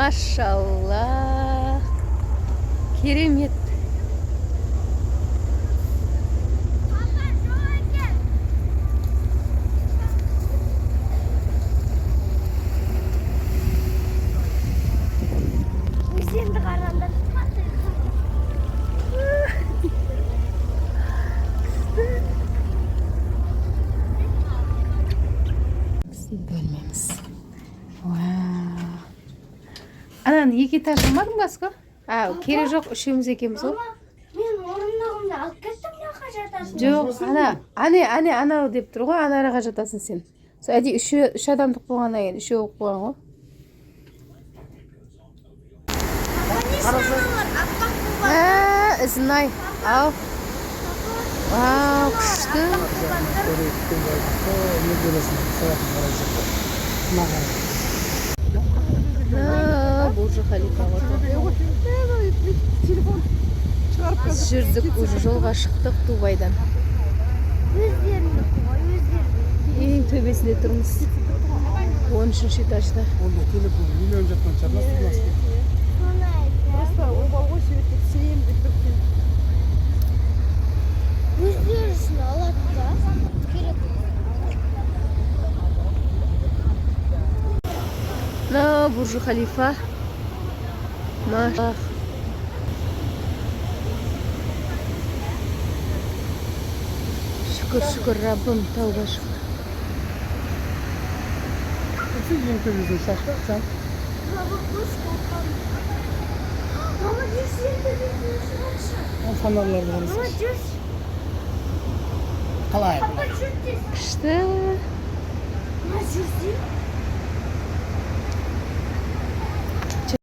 Maşallah. Keremет. Şimdi karanlık. Bölmemiz. Wow. Ananı iki taşımadın mı Basko? Kere жоқ, үшеуміз екеуміз ғой. Men o'rindig'imni olib ketdim yo'qqa жатасың. Жоқ, анау деп тұр ғой, анараға жатасың сен. Әдей үш адамдық болғаннан кейін үшеу болып қойған ғой. Ізінай, ау. Вау, күшті. Бурж Халифа біз жүрдік, уже жолға шықтық Дубайдан. Өздеріңді қой, өздеріңді. Ең төбесінде тұрмыз. 13-ші этажда. Onda telefon milyon жатқан шығар, nasıl? Соны айтты. Просто обал ғой сөйтіп сен деп бір Өздері үшін алады да. Керек. Бурж Халифа. Машаллах. Şükür Rabbim, tavba şükür. Siz yeni televizyon şaşırsan. Baba kuş koktan. Mama düz yerinde bir O fanarlar var. Mama düz. Kalay. Papa düz. İşte. Mama düz değil.